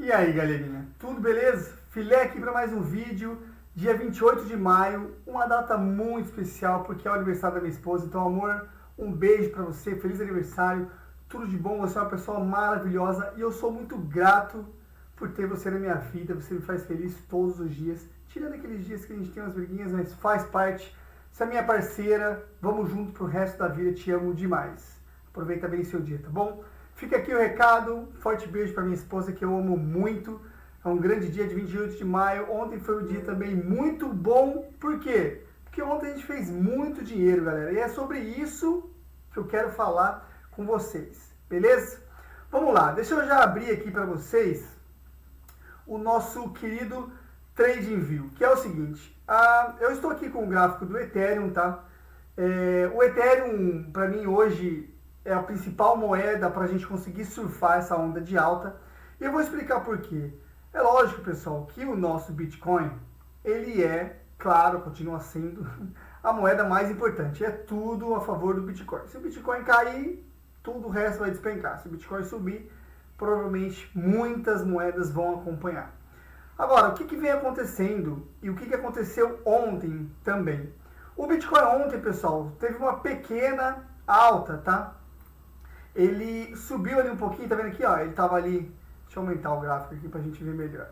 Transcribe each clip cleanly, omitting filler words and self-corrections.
E aí, galerinha, tudo beleza? Filé aqui para mais um vídeo, dia 28 de maio, uma data muito especial porque é o aniversário da minha esposa. Então, amor, um beijo para você, feliz aniversário, tudo de bom, você é uma pessoa maravilhosa e eu sou muito grato por ter você na minha vida, você me faz feliz todos os dias, tirando aqueles dias que a gente tem umas briguinhas, mas faz parte. Você é minha parceira, vamos junto pro resto da vida, te amo demais. Aproveita bem seu dia, tá bom? Fica aqui o recado, forte beijo para minha esposa que eu amo muito. É um grande dia de 28 de maio. Ontem foi um dia também muito bom. Por quê? Porque ontem a gente fez muito dinheiro, galera. E é sobre isso que eu quero falar com vocês, beleza? Vamos lá, deixa eu já abrir aqui para vocês o nosso querido TradingView, que é o seguinte. Eu estou aqui com o gráfico do Ethereum, tá? O Ethereum, para mim, hoje é a principal moeda para a gente conseguir surfar essa onda de alta. E eu vou explicar por quê. É lógico, pessoal, que o nosso Bitcoin, ele é, claro, continua sendo a moeda mais importante. É tudo a favor do Bitcoin. Se o Bitcoin cair, tudo o resto vai despencar. Se o Bitcoin subir, provavelmente muitas moedas vão acompanhar. Agora, o que vem acontecendo e o que aconteceu ontem também? O Bitcoin ontem, pessoal, teve uma pequena alta, tá? Ele subiu ali um pouquinho, tá vendo aqui, ó, ele tava ali, deixa eu aumentar o gráfico aqui pra gente ver melhor.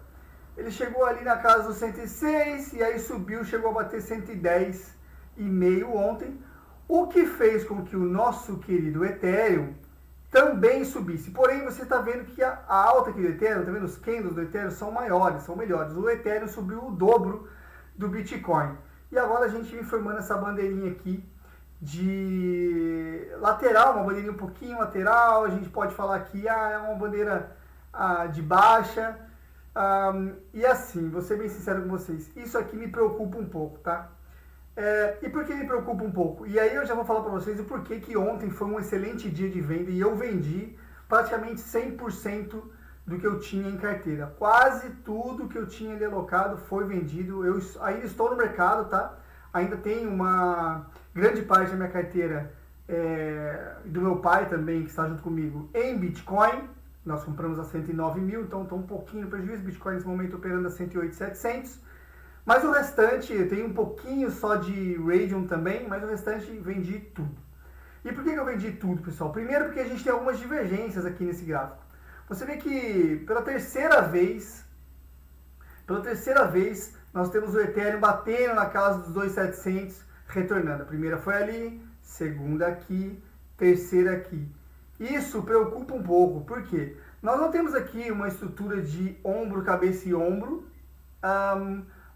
Ele chegou ali na casa dos 106 e aí subiu, chegou a bater 110,5 ontem, o que fez com que o nosso querido Ethereum também subisse. Porém, você está vendo que a alta aqui do Ethereum, tá vendo? Os candles do Ethereum são maiores, são melhores. O Ethereum subiu o dobro do Bitcoin. E agora a gente vem formando essa bandeirinha aqui de lateral, uma bandeirinha um pouquinho lateral. A gente pode falar que é uma bandeira de baixa. E assim, vou ser bem sincero com vocês, isso aqui me preocupa um pouco, tá? E por que me preocupa um pouco? E aí eu já vou falar para vocês o porquê que ontem foi um excelente dia de venda e eu vendi praticamente 100% do que eu tinha em carteira. Quase tudo que eu tinha ali alocado foi vendido. Eu ainda estou no mercado, tá? Ainda tenho uma grande parte da minha carteira do meu pai também, que está junto comigo, em Bitcoin. Nós compramos a 109 mil, então estou um pouquinho no prejuízo. Bitcoin nesse momento operando a 108.700. Mas o restante, eu tenho um pouquinho só de Radium também, mas o restante vendi tudo. E por que eu vendi tudo, pessoal? Primeiro porque a gente tem algumas divergências aqui nesse gráfico. Você vê que pela terceira vez, nós temos o Ethereum batendo na casa dos 2.700, retornando. A primeira foi ali, segunda aqui, terceira aqui. Isso preocupa um pouco, por quê? Nós não temos aqui uma estrutura de ombro, cabeça e ombro,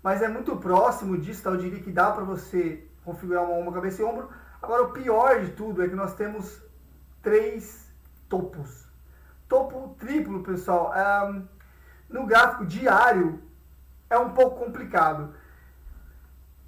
mas é muito próximo disso, tá? Eu diria que dá para você configurar uma ombro, cabeça e ombro. Agora, o pior de tudo é que nós temos 3 topos. Topo triplo, pessoal, no gráfico diário é um pouco complicado.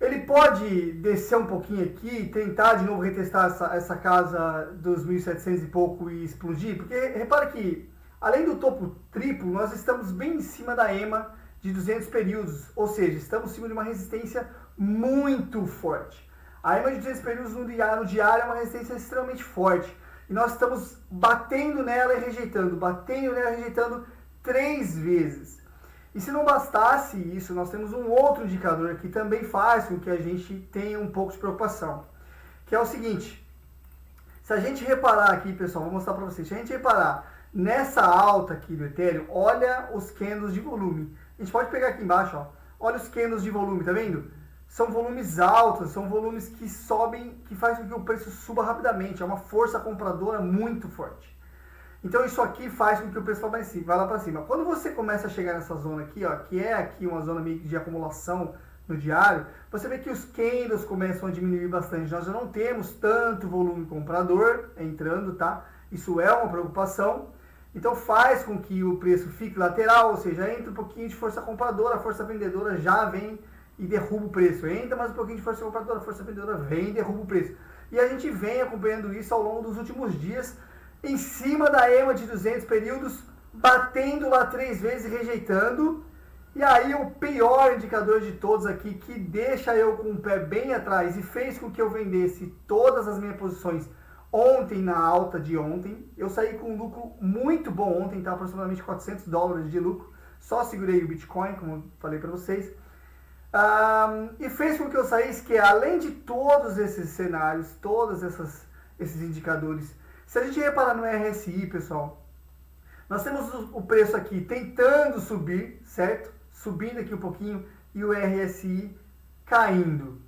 Ele pode descer um pouquinho aqui, tentar de novo retestar essa casa dos 1.700 e pouco e explodir, porque repara que, além do topo triplo, nós estamos bem em cima da EMA de 200 períodos, ou seja, estamos em cima de uma resistência muito forte. A EMA de 200 períodos no diário é uma resistência extremamente forte. E nós estamos batendo nela e rejeitando 3 vezes. E se não bastasse isso, nós temos um outro indicador que também faz com que a gente tenha um pouco de preocupação. Que é o seguinte, se a gente reparar aqui, pessoal, vou mostrar para vocês, se a gente reparar nessa alta aqui do Ethereum, olha os candles de volume. A gente pode pegar aqui embaixo, ó. Olha os candles de volume, tá vendo? São volumes altos, são volumes que sobem, que faz com que o preço suba rapidamente. É uma força compradora muito forte. Então isso aqui faz com que o preço vá lá para cima. Quando você começa a chegar nessa zona aqui, ó, que é aqui uma zona meio de acumulação no diário, você vê que os candles começam a diminuir bastante. Nós já não temos tanto volume comprador entrando, tá? Isso é uma preocupação. Então faz com que o preço fique lateral, ou seja, entra um pouquinho de força compradora, a força vendedora já vem e derruba o preço. Entra mais um pouquinho de força compradora, a força vendedora vem e derruba o preço. E a gente vem acompanhando isso ao longo dos últimos dias, em cima da EMA de 200 períodos, batendo lá 3 vezes e rejeitando. E aí o pior indicador de todos aqui, que deixa eu com o pé bem atrás e fez com que eu vendesse todas as minhas posições ontem na alta de ontem. Eu saí com um lucro muito bom ontem, tá? Aproximadamente $400 de lucro. Só segurei o Bitcoin, como eu falei para vocês. E fez com que eu saísse que, além de todos esses cenários, todos esses indicadores, se a gente reparar no RSI, pessoal, nós temos o preço aqui tentando subir, certo? Subindo aqui um pouquinho e o RSI caindo.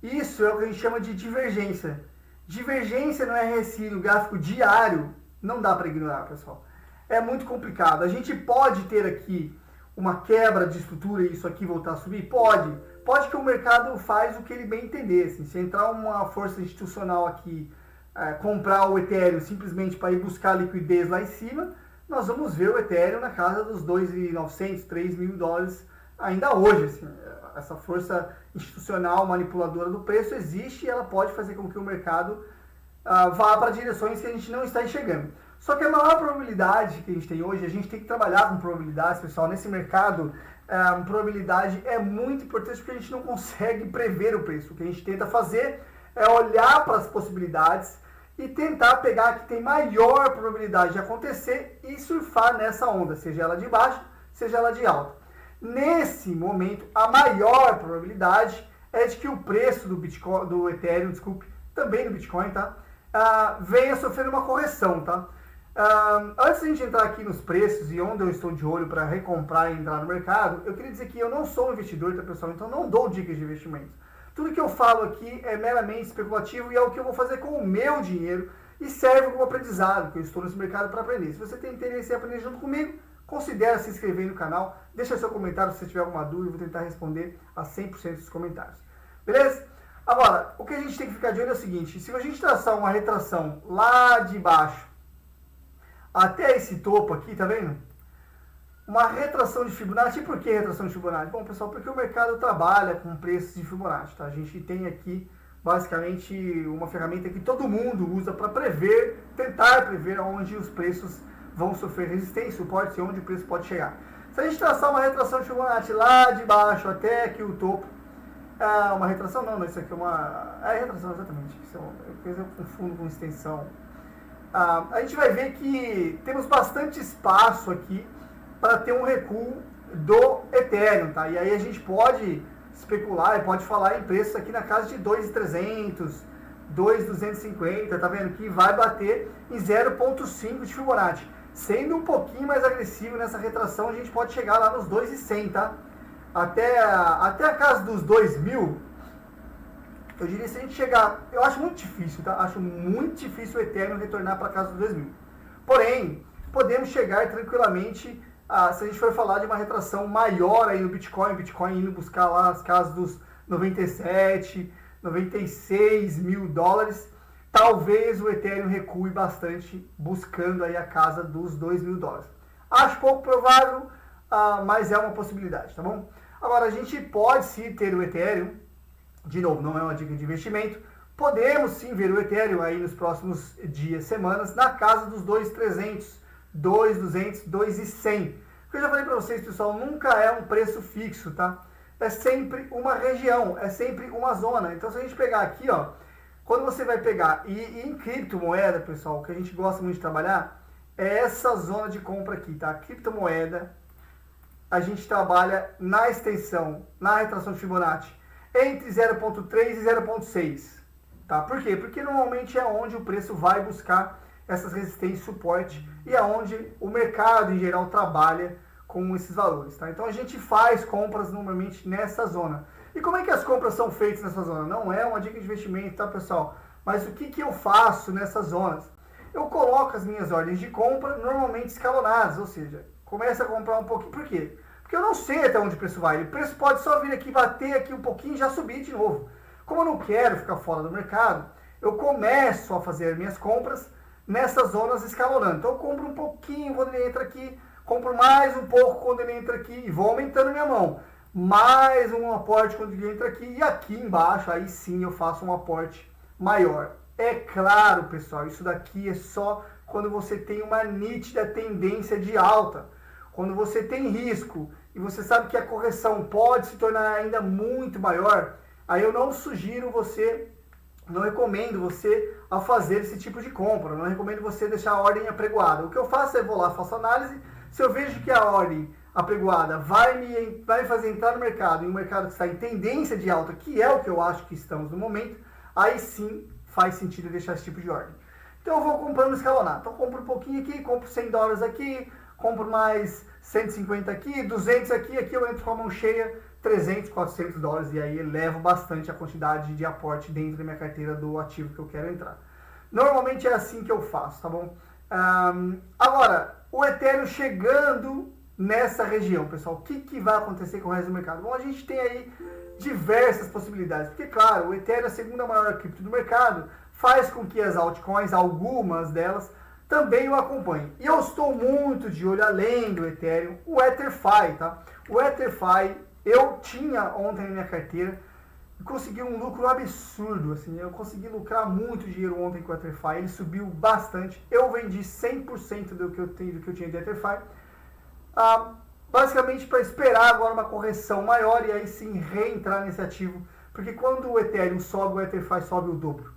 Isso é o que a gente chama de divergência. Divergência no RSI, no gráfico diário, não dá para ignorar, pessoal. É muito complicado. A gente pode ter aqui uma quebra de estrutura e isso aqui voltar a subir? Pode. Pode que o mercado faz o que ele bem entender. Assim. Se entrar uma força institucional aqui, comprar o Ethereum simplesmente para ir buscar liquidez lá em cima, nós vamos ver o Ethereum na casa dos $2.900, $3.000 ainda hoje. Assim. Essa força institucional manipuladora do preço existe e ela pode fazer com que o mercado vá para direções que a gente não está enxergando. Só que a maior probabilidade que a gente tem hoje, a gente tem que trabalhar com probabilidades, pessoal. Nesse mercado, probabilidade é muito importante porque a gente não consegue prever o preço. O que a gente tenta fazer é olhar para as possibilidades e tentar pegar a que tem maior probabilidade de acontecer e surfar nessa onda, seja ela de baixo, seja ela de alta. Nesse momento, a maior probabilidade é de que o preço do Bitcoin, do Ethereum, desculpe, também do Bitcoin, tá? Venha sofrer uma correção, tá? Antes de a gente entrar aqui nos preços e onde eu estou de olho para recomprar e entrar no mercado, eu queria dizer que eu não sou um investidor, tá, pessoal? Então não dou dicas de investimento. Tudo que eu falo aqui é meramente especulativo e é o que eu vou fazer com o meu dinheiro e serve como aprendizado, que eu estou nesse mercado para aprender. Se você tem interesse em aprender junto comigo, considere se inscrever no canal, deixa seu comentário se você tiver alguma dúvida, eu vou tentar responder a 100% dos comentários. Beleza? Agora, o que a gente tem que ficar de olho é o seguinte, se a gente traçar uma retração lá de baixo até esse topo aqui, tá vendo? Uma retração de Fibonacci. E por que retração de Fibonacci? Bom, pessoal, porque o mercado trabalha com preços de Fibonacci, tá? A gente tem aqui, basicamente, uma ferramenta que todo mundo usa para prever, tentar prever onde os preços vão sofrer resistência, suporte e onde o preço pode chegar. Se a gente traçar uma retração de Fibonacci lá de baixo até aqui o topo, uma retração não, isso aqui é uma... retração, exatamente. Isso eu confundo com extensão. A gente vai ver que temos bastante espaço aqui para ter um recuo do Ethereum, tá? E aí a gente pode especular e pode falar em preços aqui na casa de 2.300, 2.250, tá vendo? Que vai bater em 0.5 de Fibonacci. Sendo um pouquinho mais agressivo nessa retração, a gente pode chegar lá nos 2.100, tá? Até a casa dos 2.000, eu diria, se a gente chegar... Eu acho muito difícil, tá? Acho muito difícil o Ethereum retornar para a casa dos 2.000. Porém, podemos chegar tranquilamente, se a gente for falar de uma retração maior aí no Bitcoin, indo buscar lá as casas dos 97, 96 mil dólares, talvez o Ethereum recue bastante, buscando aí a casa dos 2.000 dólares. Acho pouco provável, mas é uma possibilidade, tá bom? Agora, a gente pode sim ter o Ethereum, de novo, não é uma dica de investimento, podemos sim ver o Ethereum aí nos próximos dias, semanas, na casa dos 2.300, 2.200, 2.100. O que eu já falei para vocês, pessoal, nunca é um preço fixo, tá? É sempre uma região, é sempre uma zona. Então, se a gente pegar aqui, ó, quando você vai pegar, e em criptomoeda, pessoal, o que a gente gosta muito de trabalhar, é essa zona de compra aqui, tá? Criptomoeda, a gente trabalha na extensão, na retração de Fibonacci, entre 0.3 e 0.6, tá? Por quê? Porque normalmente é onde o preço vai buscar essas resistências e suporte e é onde o mercado em geral trabalha com esses valores, tá? Então a gente faz compras normalmente nessa zona. E como é que as compras são feitas nessa zona? Não é uma dica de investimento, tá, pessoal? Mas o que eu faço nessas zonas? Eu coloco as minhas ordens de compra normalmente escalonadas, ou seja, começo a comprar um pouquinho. Por quê? Porque eu não sei até onde o preço vai. O preço pode só vir aqui, bater aqui um pouquinho e já subir de novo. Como eu não quero ficar fora do mercado, eu começo a fazer minhas compras nessas zonas escalonando. Então eu compro um pouquinho quando ele entra aqui, compro mais um pouco quando ele entra aqui e vou aumentando minha mão. Mais um aporte quando ele entra aqui e aqui embaixo, aí sim eu faço um aporte maior. É claro, pessoal, isso daqui é só quando você tem uma nítida tendência de alta. Quando você tem risco e você sabe que a correção pode se tornar ainda muito maior, aí eu não sugiro você não recomendo você a fazer esse tipo de compra, não recomendo você deixar a ordem apregoada. O que eu faço é vou lá, faço análise, se eu vejo que a ordem apregoada vai me fazer entrar no mercado, e um mercado que está em tendência de alta, que é o que eu acho que estamos no momento, aí sim faz sentido deixar esse tipo de ordem. Então eu vou comprando escalonado. Então eu compro um pouquinho aqui, compro $100 aqui, compro mais 150 aqui, 200 aqui, aqui eu entro com a mão cheia, 300, $400, e aí elevo bastante a quantidade de aporte dentro da minha carteira do ativo que eu quero entrar. Normalmente é assim que eu faço, tá bom? Agora, o Ethereum chegando nessa região, pessoal, o que vai acontecer com o resto do mercado? Bom, a gente tem aí diversas possibilidades, porque claro, o Ethereum é a segunda maior cripto do mercado, faz com que as altcoins, algumas delas, também o acompanhem. E eu estou muito de olho, além do Ethereum, o EtherFi, tá? O EtherFi eu tinha ontem na minha carteira e consegui um lucro absurdo, assim, eu consegui lucrar muito dinheiro ontem com o EtherFi, ele subiu bastante, eu vendi 100% do que eu tinha de EtherFi, basicamente para esperar agora uma correção maior e aí sim reentrar nesse ativo, porque quando o Ethereum sobe, o EtherFi sobe o dobro.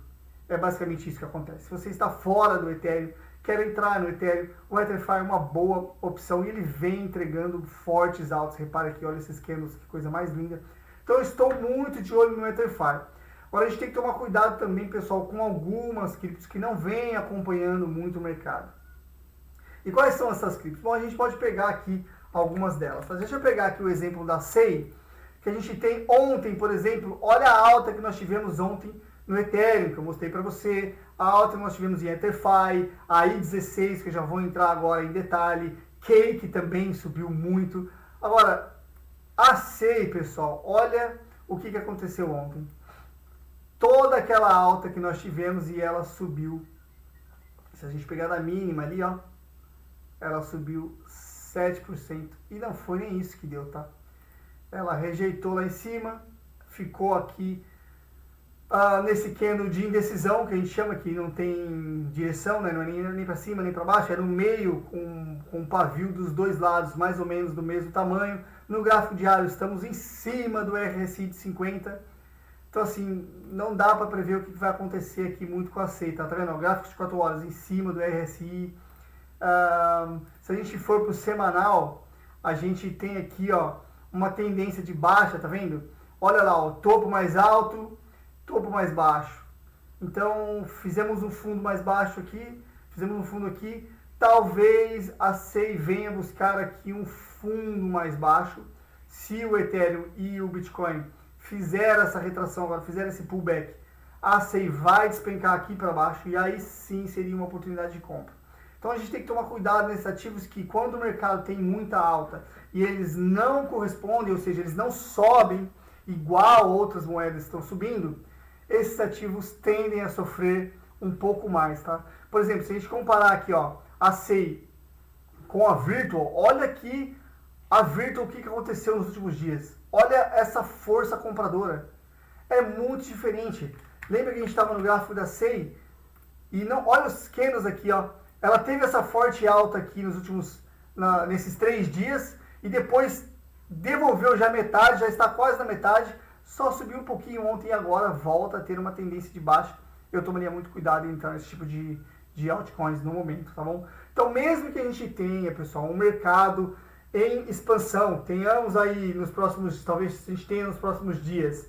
É basicamente isso que acontece. Se você está fora do Ethereum, quer entrar no Ethereum, o EtherFi é uma boa opção e ele vem entregando fortes altos. Repara aqui, olha esses candles, que coisa mais linda. Então eu estou muito de olho no EtherFi. Agora a gente tem que tomar cuidado também, pessoal, com algumas criptos que não vêm acompanhando muito o mercado. E quais são essas criptos? Bom, a gente pode pegar aqui algumas delas. Deixa eu pegar aqui o exemplo da SEI, que a gente tem ontem, por exemplo, olha a alta que nós tivemos ontem no Ethereum, que eu mostrei para você, a alta que nós tivemos em EtherFi, a I16, que eu já vou entrar agora em detalhe, Cake também subiu muito. Agora, a SEI, pessoal, olha o que aconteceu ontem. Toda aquela alta que nós tivemos e ela subiu, se a gente pegar na mínima ali, ó, ela subiu 7%, e não foi nem isso que deu, tá? Ela rejeitou lá em cima, ficou aqui nesse candle de indecisão, que a gente chama, que não tem direção, né? Não é nem para cima nem para baixo, é no meio com um pavio dos dois lados, mais ou menos do mesmo tamanho. No gráfico diário estamos em cima do RSI de 50, então assim, não dá para prever o que vai acontecer aqui muito com a SEI, tá vendo? O gráfico de 4 horas em cima do RSI. Se a gente for para o semanal, a gente tem aqui, ó, uma tendência de baixa, tá vendo? Olha lá, ó, topo mais alto, topo mais baixo. Então, fizemos um fundo mais baixo aqui, fizemos um fundo aqui. Talvez a SEI venha buscar aqui um fundo mais baixo. Se o Ethereum e o Bitcoin fizeram essa retração agora, fizeram esse pullback, a SEI vai despencar aqui para baixo e aí sim seria uma oportunidade de compra. Então a gente tem que tomar cuidado nesses ativos que quando o mercado tem muita alta e eles não correspondem, ou seja, eles não sobem igual outras moedas estão subindo, esses ativos tendem a sofrer um pouco mais, tá? Por exemplo, se a gente comparar aqui, ó, a SEI com a Virtual, olha aqui a Virtual, o que aconteceu nos últimos dias. Olha essa força compradora. É muito diferente. Lembra que a gente estava no gráfico da SEI? E não, olha os candles aqui, ó. Ela teve essa forte alta aqui nos últimos, nesses 3 dias e depois devolveu já metade, já está quase na metade, só subiu um pouquinho ontem e agora volta a ter uma tendência de baixa. Eu tomaria muito cuidado em entrar nesse tipo de altcoins no momento, tá bom? Então, mesmo que a gente tenha, pessoal, um mercado em expansão, tenhamos aí nos próximos, talvez a gente tenha nos próximos dias,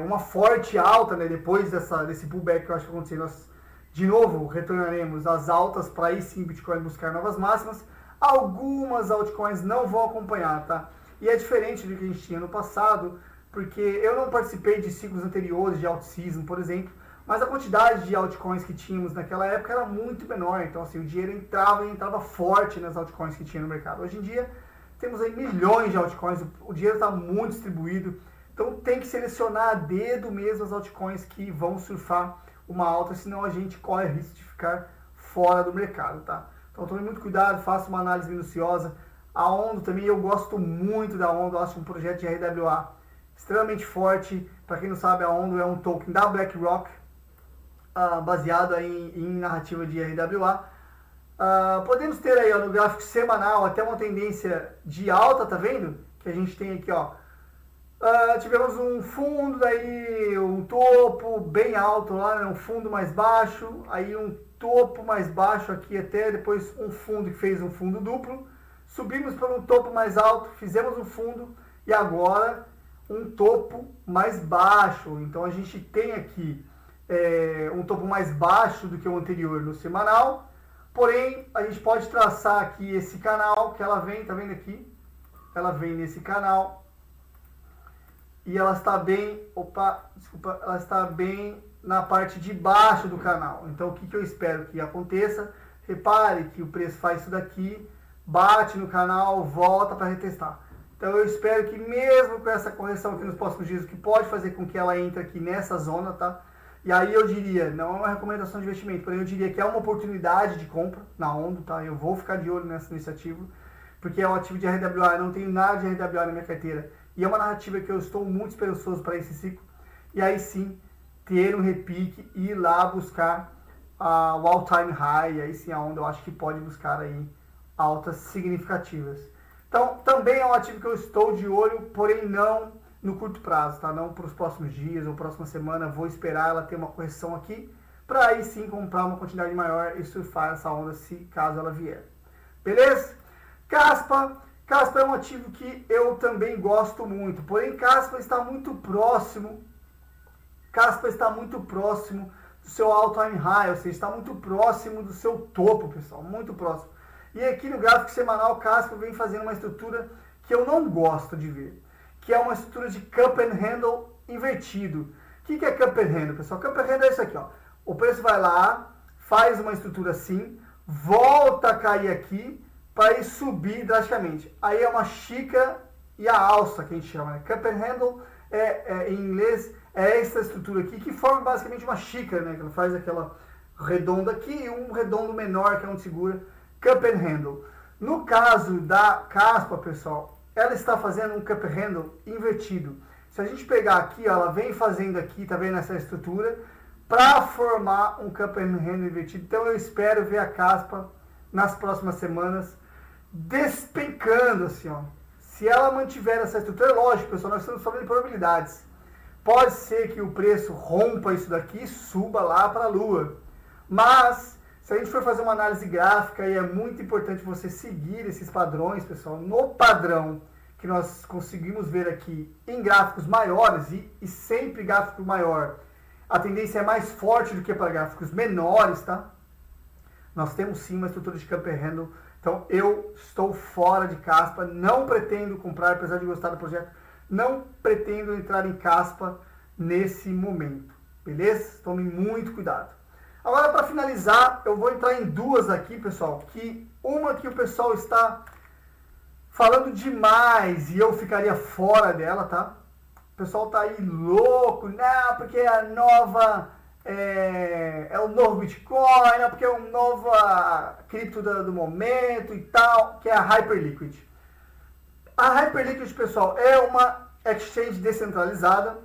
uma forte alta, né, depois desse pullback que eu acho que vai acontecer, nós de novo retornaremos às altas para aí sim Bitcoin buscar novas máximas. Algumas altcoins não vão acompanhar, tá? E é diferente do que a gente tinha no passado, porque eu não participei de ciclos anteriores de alt-season, por exemplo, mas a quantidade de altcoins que tínhamos naquela época era muito menor, então assim, o dinheiro entrava forte nas altcoins que tinha no mercado. Hoje em dia temos aí milhões de altcoins, o dinheiro está muito distribuído, então tem que selecionar a dedo mesmo as altcoins que vão surfar uma alta, senão a gente corre risco de ficar fora do mercado, tá? Então tome muito cuidado, faça uma análise minuciosa. A Ondo também, eu gosto muito da Ondo, eu acho um projeto de RWA extremamente forte. Para quem não sabe, a Ondo é um token da BlackRock, baseado em narrativa de RWA. Podemos ter aí, ó, no gráfico semanal até uma tendência de alta, tá vendo? Que a gente tem aqui, ó, Tivemos um fundo, daí um topo bem alto lá, né? Um fundo mais baixo, aí um topo mais baixo aqui até, depois um fundo que fez um fundo duplo, subimos para um topo mais alto, fizemos um fundo e agora um topo mais baixo. Então a gente tem aqui um topo mais baixo do que o anterior no semanal, porém a gente pode traçar aqui esse canal que ela vem, tá vendo aqui? Ela vem nesse canal e ela está bem, ela está bem na parte de baixo do canal. Então o que eu espero que aconteça? Repare que o preço faz isso daqui, bate no canal, volta para retestar. Então eu espero que mesmo com essa correção aqui nos próximos dias, que pode fazer com que ela entre aqui nessa zona, tá? E aí eu diria, não é uma recomendação de investimento, porém eu diria que é uma oportunidade de compra na Ondo, tá? Eu vou ficar de olho nessa iniciativa, porque é um ativo de RWA, eu não tenho nada de RWA na minha carteira. E é uma narrativa que eu estou muito esperançoso para esse ciclo. E aí sim, ter um repique e ir lá buscar o all-time high. E aí sim, a Ondo eu acho que pode buscar aí altas significativas. Então, também é um ativo que eu estou de olho, porém não no curto prazo, tá? Não para os próximos dias ou próxima semana. Vou esperar ela ter uma correção aqui, para aí sim comprar uma quantidade maior e surfar essa onda, se caso ela vier. Beleza? Caspa é um ativo que eu também gosto muito, porém Caspa está muito próximo do seu all-time high, ou seja, está muito próximo do seu topo, pessoal, muito próximo. E aqui no gráfico semanal, Caspa vem fazendo uma estrutura que eu não gosto de ver, que é uma estrutura de cup and handle invertido. O que é cup and handle, pessoal? Cup and handle é isso aqui, ó. O preço vai lá, faz uma estrutura assim, volta a cair aqui, para ir subir drasticamente. Aí é uma xícara e a alça que a gente chama, né? Cup and handle em inglês é essa estrutura aqui que forma basicamente uma xícara, né? Que ela faz aquela redonda aqui e um redondo menor que é onde segura. Cup and handle. No caso da Caspa, pessoal, ela está fazendo um cup and handle invertido. Se a gente pegar aqui, ó, ela vem fazendo aqui, tá vendo essa estrutura, para formar um cup and handle invertido. Então eu espero ver a Caspa nas próximas semanas despencando assim, ó. Se ela mantiver essa estrutura, lógico, pessoal, nós estamos falando de probabilidades. Pode ser que o preço rompa isso daqui e suba lá para a lua. Mas, se a gente for fazer uma análise gráfica, e é muito importante você seguir esses padrões, pessoal, no padrão que nós conseguimos ver aqui em gráficos maiores, e sempre gráfico maior, a tendência é mais forte do que para gráficos menores, tá? Nós temos sim uma estrutura de cup and handle. Então eu estou fora de Caspa, não pretendo comprar, apesar de gostar do projeto, não pretendo entrar em Caspa nesse momento, beleza? Tome muito cuidado. Agora, para finalizar, eu vou entrar em duas aqui, pessoal, que uma que o pessoal está falando demais e eu ficaria fora dela, tá? O pessoal tá aí louco, não, porque é a nova... É o novo Bitcoin, porque é uma nova cripto do momento e tal, que é a Hyperliquid. A Hyperliquid, pessoal, é uma exchange descentralizada,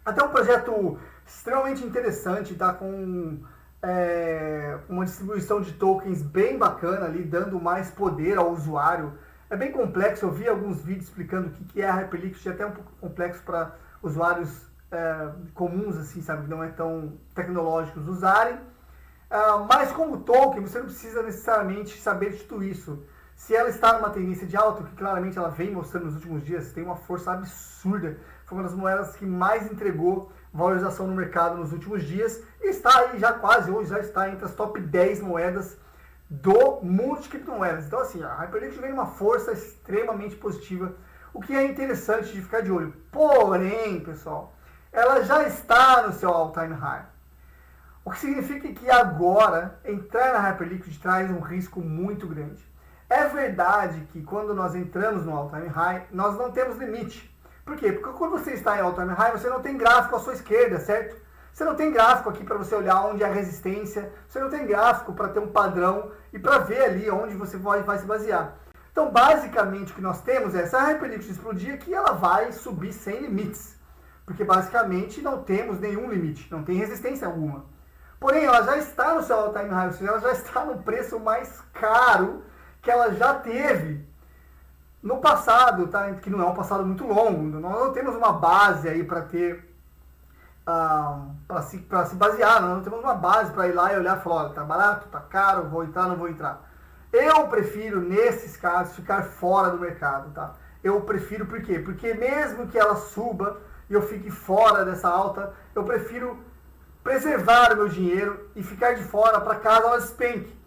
até um projeto extremamente interessante, tá? Com uma distribuição de tokens bem bacana ali, dando mais poder ao usuário. É bem complexo, eu vi alguns vídeos explicando o que é a Hyperliquid, é até um pouco complexo para usuários comuns, assim, sabe, que não é tão tecnológicos usarem, mas como token, você não precisa necessariamente saber de tudo isso. Se ela está numa tendência de alta, que claramente ela vem mostrando nos últimos dias, tem uma força absurda, foi uma das moedas que mais entregou valorização no mercado nos últimos dias, e está aí já quase, hoje já está entre as top 10 moedas do mundo de criptomoedas. Então assim, a Hyperliquid vem numa força extremamente positiva, o que é interessante de ficar de olho. Porém, pessoal, ela já está no seu all-time high. O que significa que agora, entrar na Hyperliquid traz um risco muito grande. É verdade que quando nós entramos no all-time high, nós não temos limite. Por quê? Porque quando você está em all-time high, você não tem gráfico à sua esquerda, certo? Você não tem gráfico aqui para você olhar onde é a resistência, você não tem gráfico para ter um padrão e para ver ali onde você vai se basear. Então, basicamente, o que nós temos é, se a Hyperliquid explodir aqui, ela vai subir sem limites. Porque basicamente não temos nenhum limite, não tem resistência alguma. Porém, ela já está no seu all-time high, ou seja, ela já está no preço mais caro que ela já teve no passado, tá? Que não é um passado muito longo, nós não temos uma base aí para ter, para se basear, nós não temos uma base para ir lá e olhar e falar, olha, tá barato, tá caro, vou entrar, não vou entrar. Eu prefiro, nesses casos, ficar fora do mercado, tá? Eu prefiro, por quê? Porque mesmo que ela suba e eu fique fora dessa alta, eu prefiro preservar o meu dinheiro e ficar de fora para caso ela despenque.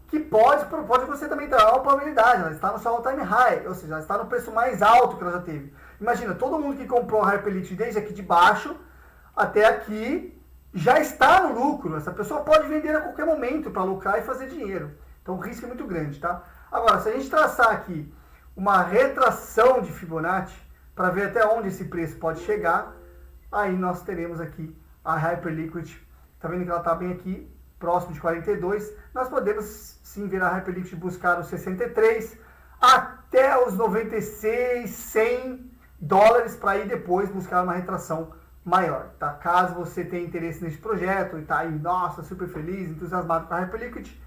Que pode você também ter uma probabilidade, ela está no seu all-time high, ou seja, ela está no preço mais alto que ela já teve. Imagina, todo mundo que comprou a Hyperliquid desde aqui de baixo até aqui já está no lucro. Essa pessoa pode vender a qualquer momento para lucrar e fazer dinheiro. Então o risco é muito grande, tá? Agora, se a gente traçar aqui uma retração de Fibonacci para ver até onde esse preço pode chegar, aí nós teremos aqui a Hyperliquid, tá vendo que ela está bem aqui, próximo de 42, nós podemos sim ver a Hyperliquid buscar os 63 até os 96, 100 dólares para ir depois buscar uma retração maior, tá? Caso você tenha interesse nesse projeto e tá aí, nossa, super feliz, entusiasmado com a Hyperliquid,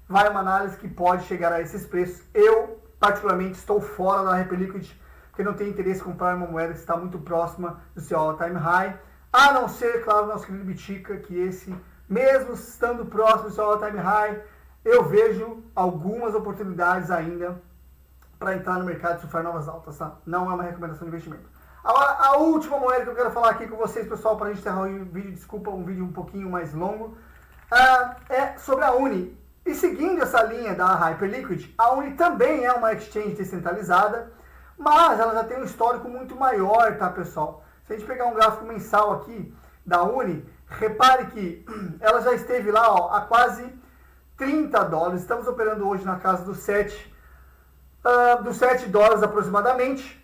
vai uma análise que pode chegar a esses preços. Eu, particularmente, estou fora da Hyperliquid, porque não tenho interesse em comprar uma moeda que está muito próxima do seu all-time high, a não ser, claro, o nosso querido Bitica, que esse, mesmo estando próximo do seu all-time high, eu vejo algumas oportunidades ainda para entrar no mercado e surfar novas altas, tá? Não é uma recomendação de investimento. Agora, a última moeda que eu quero falar aqui com vocês, pessoal, para a gente encerrar o vídeo, desculpa, um vídeo um pouquinho mais longo, é sobre a Uni. E seguindo essa linha da Hyperliquid, a Uni também é uma exchange descentralizada, mas ela já tem um histórico muito maior, tá, pessoal? Se a gente pegar um gráfico mensal aqui da Uni, repare que ela já esteve lá, ó, a quase 30 dólares. Estamos operando hoje na casa dos 7 dólares aproximadamente.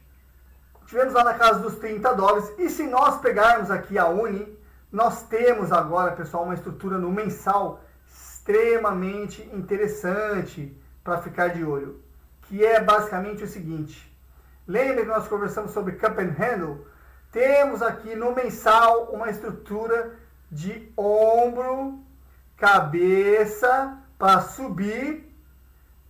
Tivemos lá na casa dos 30 dólares. E se nós pegarmos aqui a Uni, nós temos agora, pessoal, uma estrutura no mensal extremamente interessante para ficar de olho, que é basicamente o seguinte. Lembra que nós conversamos sobre Cup and Handle? Temos aqui no mensal uma estrutura de ombro, cabeça, para subir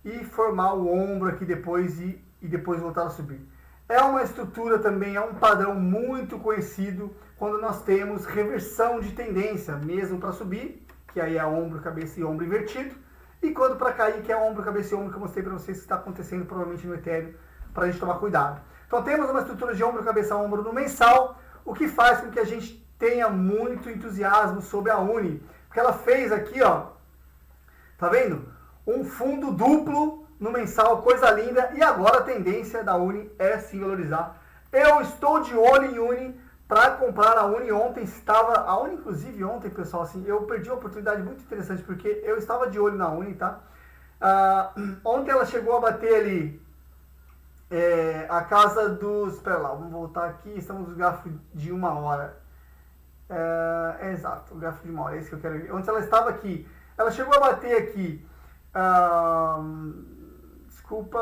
e formar o ombro aqui depois e depois voltar a subir. É uma estrutura também, é um padrão muito conhecido quando nós temos reversão de tendência, mesmo para subir, que aí é ombro, cabeça e ombro invertido, e quando para cair, que é ombro, cabeça e ombro, que eu mostrei para vocês que está acontecendo provavelmente no Ethereum, para a gente tomar cuidado. Então temos uma estrutura de ombro, cabeça, ombro no mensal, o que faz com que a gente tenha muito entusiasmo sobre a Uni, porque ela fez aqui, ó, tá vendo? Um fundo duplo no mensal, coisa linda, e agora a tendência da Uni é se valorizar. Eu estou de olho em Uni para comprar a Uni. Ontem estava, a Uni inclusive ontem, pessoal, assim, eu perdi uma oportunidade muito interessante, porque eu estava de olho na Uni, tá? Ontem ela chegou a bater ali a casa dos... Espera lá, vamos voltar aqui. Estamos no gráfico de 1 hora. Exato, o gráfico de 1 hora, é isso que eu quero ver. Ontem ela estava aqui. Ela chegou a bater aqui. Desculpa,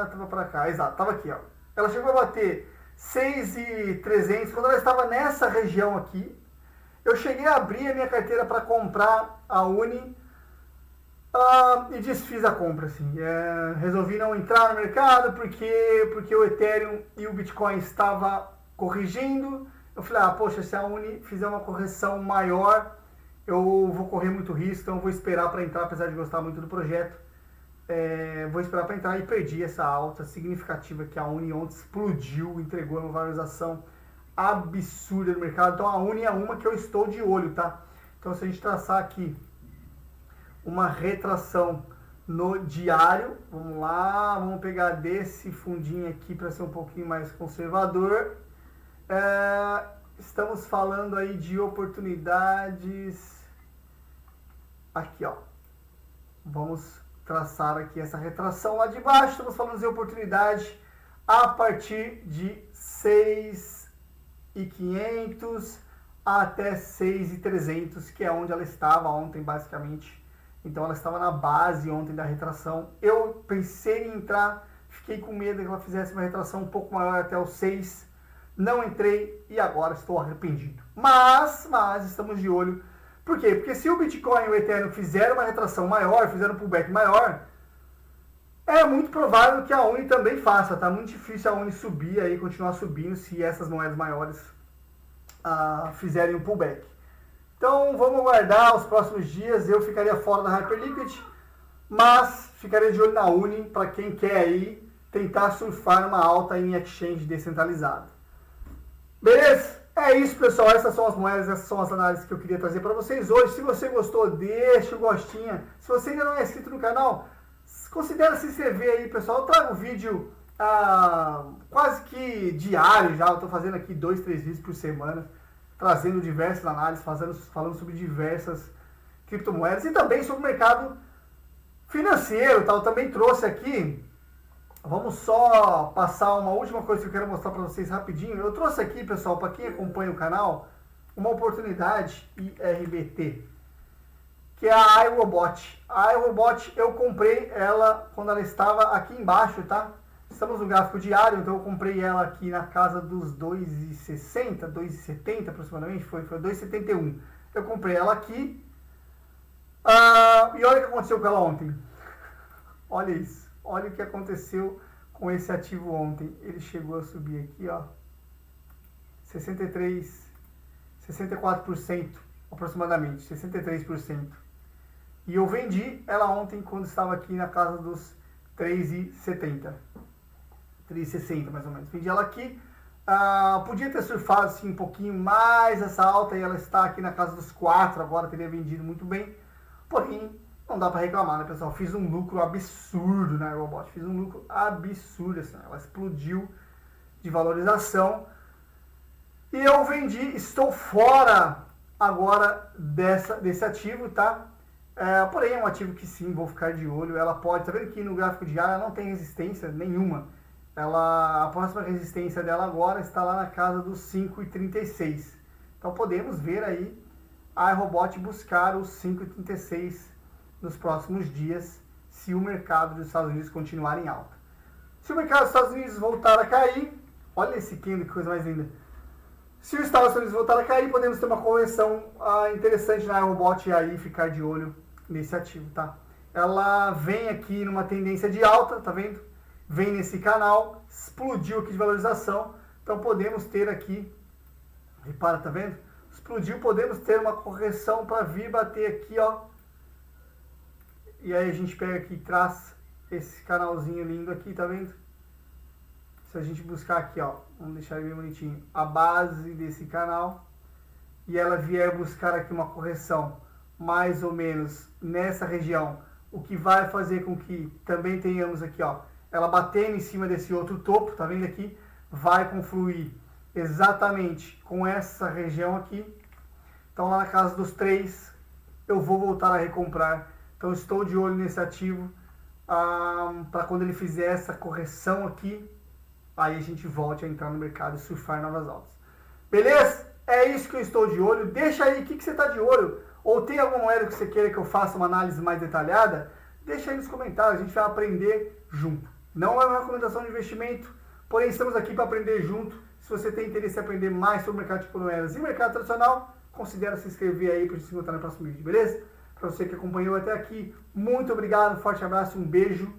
estava para cá. Exato, estava aqui, ó. Ela chegou a bater 6.300. Quando ela estava nessa região aqui, eu cheguei a abrir a minha carteira para comprar a Uni. E desfiz a compra, assim. Resolvi não entrar no mercado porque o Ethereum e o Bitcoin estava corrigindo. Eu falei, poxa, se a Uni fizer uma correção maior, eu vou correr muito risco, então eu vou esperar para entrar, apesar de gostar muito do projeto. Vou esperar para entrar e perdi essa alta significativa que a Uni ontem explodiu, entregou uma valorização absurda no mercado. Então a Uni é uma que eu estou de olho, tá? Então se a gente traçar aqui uma retração no diário, vamos lá, vamos pegar desse fundinho aqui para ser um pouquinho mais conservador. Estamos falando aí de oportunidades aqui, ó. Vamos traçar aqui essa retração lá de baixo. Estamos falando de oportunidade a partir de 6.500 até 6.300, que é onde ela estava ontem, basicamente. Então ela estava na base ontem da retração. Eu pensei em entrar, fiquei com medo que ela fizesse uma retração um pouco maior até os 6. Não entrei e agora estou arrependido. Mas estamos de olho. Por quê? Porque se o Bitcoin e o Ethereum fizeram uma retração maior, fizeram um pullback maior, é muito provável que a Uni também faça, tá? Muito difícil a Uni subir aí, continuar subindo se essas moedas maiores fizerem um pullback. Então vamos aguardar os próximos dias. Eu ficaria fora da Hyperliquid, mas ficaria de olho na Uni para quem quer aí tentar surfar numa alta em exchange descentralizado. Beleza? É isso, pessoal. Essas são as moedas, essas são as análises que eu queria trazer para vocês hoje. Se você gostou, deixa o gostinho. Se você ainda não é inscrito no canal, considere se inscrever aí, pessoal. Eu trago vídeo quase que diário já. Eu estou fazendo aqui 2, 3 vídeos por semana, trazendo diversas análises, falando sobre diversas criptomoedas e também sobre o mercado financeiro. Tá? Eu também trouxe aqui, vamos só passar uma última coisa que eu quero mostrar para vocês rapidinho. Eu trouxe aqui, pessoal, para quem acompanha o canal, uma oportunidade IRBT, que é a iRobot. A iRobot eu comprei ela quando ela estava aqui embaixo, tá? Estamos no gráfico diário, então eu comprei ela aqui na casa dos 2,60, 2,70 aproximadamente, foi 2,71. Eu comprei ela aqui. E olha o que aconteceu com ela ontem. Olha isso. Olha o que aconteceu com esse ativo ontem. Ele chegou a subir aqui, ó, 64% aproximadamente, 63%. E eu vendi ela ontem quando estava aqui na casa dos 3,70. 3,60 mais ou menos. Vendi ela aqui. Podia ter surfado assim, um pouquinho mais essa alta e ela está aqui na casa dos 4. Agora teria vendido muito bem. Porém, não dá para reclamar, né, pessoal? Fiz um lucro absurdo na iRobot. Fiz um lucro absurdo. Assim, ela explodiu de valorização. E eu vendi. Estou fora agora desse ativo, tá? Porém, é um ativo que sim, vou ficar de olho. Ela pode, tá vendo que no gráfico diário ela não tem resistência nenhuma. A próxima resistência dela agora está lá na casa dos 5,36. Então podemos ver aí a iRobot buscar os 5,36 nos próximos dias, se o mercado dos Estados Unidos continuar em alta. Se o mercado dos Estados Unidos voltar a cair, olha esse candle, que coisa mais linda. Se os Estados Unidos voltar a cair, podemos ter uma correção interessante na iRobot e aí ficar de olho nesse ativo, tá? Ela vem aqui numa tendência de alta, tá vendo? Vem nesse canal, explodiu aqui de valorização, então podemos ter aqui, repara, tá vendo? Explodiu, podemos ter uma correção para vir bater aqui, ó. E aí a gente pega aqui e traz esse canalzinho lindo aqui, tá vendo? Se a gente buscar aqui, ó, vamos deixar ele bem bonitinho, a base desse canal, e ela vier buscar aqui uma correção mais ou menos nessa região, o que vai fazer com que também tenhamos aqui, ó, ela batendo em cima desse outro topo, tá vendo aqui? Vai confluir exatamente com essa região aqui. Então lá na casa dos 3, eu vou voltar a recomprar. Então estou de olho nesse ativo, para quando ele fizer essa correção aqui, aí a gente volte a entrar no mercado e surfar novas altas. Beleza? É isso que eu estou de olho. Deixa aí o que você está de olho. Ou tem alguma moeda que você queira que eu faça uma análise mais detalhada? Deixa aí nos comentários, a gente vai aprender junto. Não é uma recomendação de investimento, porém estamos aqui para aprender junto. Se você tem interesse em aprender mais sobre o mercado de criptomoedas e mercado tradicional, considere se inscrever aí para a gente se encontrar no próximo vídeo, beleza? Para você que acompanhou até aqui, muito obrigado, um forte abraço, um beijo.